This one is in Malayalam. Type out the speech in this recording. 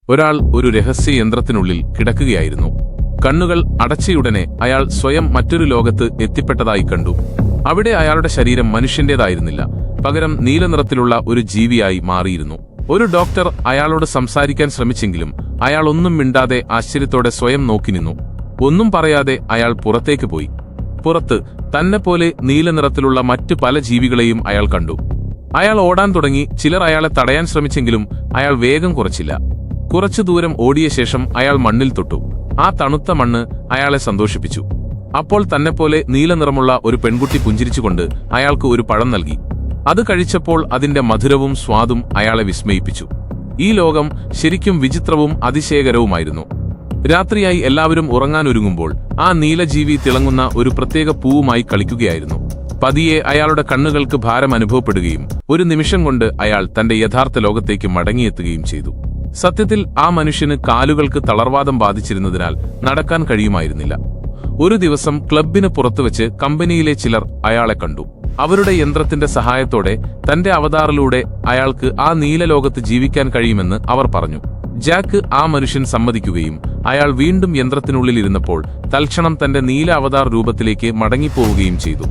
ഒരാൾ ഒരു രഹസ്യ യന്ത്രത്തിനുള്ളിൽ കിടക്കുകയായിരുന്നു. കണ്ണുകൾ അടച്ചയുടനെ അയാൾ സ്വയം മറ്റൊരു ലോകത്ത് എത്തിപ്പെട്ടതായി കണ്ടു. അവിടെ അയാളുടെ ശരീരം മനുഷ്യന്റേതായിരുന്നില്ല, പകരം നീലനിറത്തിലുള്ള ഒരു ജീവിയായി മാറിയിരുന്നു. ഒരു ഡോക്ടർ അയാളോട് സംസാരിക്കാൻ ശ്രമിച്ചെങ്കിലും അയാൾ ഒന്നും മിണ്ടാതെ ആശ്ചര്യത്തോടെ സ്വയം നോക്കി നിന്നു. ഒന്നും പറയാതെ അയാൾ പുറത്തേക്ക് പോയി. പുറത്ത് തന്നെപ്പോലെ നീലനിറത്തിലുള്ള മറ്റു പല ജീവികളെയും അയാൾ കണ്ടു. അയാൾ ഓടാൻ തുടങ്ങി. ചിലർ അയാളെ തടയാൻ ശ്രമിച്ചെങ്കിലും അയാൾ വേഗം കുറച്ചില്ല. കുറച്ചു ദൂരം ഓടിയ ശേഷം അയാൾ മണ്ണിൽ തൊട്ടു. ആ തണുത്ത മണ്ണ് അയാളെ സന്തോഷിപ്പിച്ചു. അപ്പോൾ തന്നെപ്പോലെ നീലനിറമുള്ള ഒരു പെൺകുട്ടി പുഞ്ചിരിച്ചുകൊണ്ട് അയാൾക്ക് ഒരു പഴം നൽകി. അത് കഴിച്ചപ്പോൾ അതിന്റെ മധുരവും സ്വാദും അയാളെ വിസ്മയിപ്പിച്ചു. ഈ ലോകം ശരിക്കും വിചിത്രവും അതിശയകരവുമായിരുന്നു. രാത്രിയായി എല്ലാവരും ഉറങ്ങാനൊരുങ്ങുമ്പോൾ ആ നീലജീവി തിളങ്ങുന്ന ഒരു പ്രത്യേക പൂവുമായി കളിക്കുകയായിരുന്നു. പതിയെ അയാളുടെ കണ്ണുകൾക്ക് ഭാരം അനുഭവപ്പെടുകയും ഒരു നിമിഷം കൊണ്ട് അയാൾ തന്റെ യഥാർത്ഥ ലോകത്തേക്ക് മടങ്ങിയെത്തുകയും ചെയ്തു. സത്യത്തിൽ ആ മനുഷ്യന് കാലുകൾക്ക് തളർവാദം ബാധിച്ചിരുന്നതിനാൽ നടക്കാൻ കഴിയുമായിരുന്നില്ല. ഒരു ദിവസം ക്ലബിന് പുറത്തുവച്ച് കമ്പനിയിലെ ചിലർ അയാളെ കണ്ടു. അവരുടെ യന്ത്രത്തിന്റെ സഹായത്തോടെ തന്റെ അവതാറിലൂടെ അയാൾക്ക് ആ നീലലോകത്ത് ജീവിക്കാൻ കഴിയുമെന്ന് അവർ പറഞ്ഞു. ജാക്ക് ആ മനുഷ്യൻ സമ്മതിക്കുകയും അയാൾ വീണ്ടും യന്ത്രത്തിനുള്ളിൽ ഇരുന്നപ്പോൾ തൽക്ഷണം തന്റെ നീല അവതാർ രൂപത്തിലേക്ക് മടങ്ങിപ്പോവുകയും ചെയ്തു.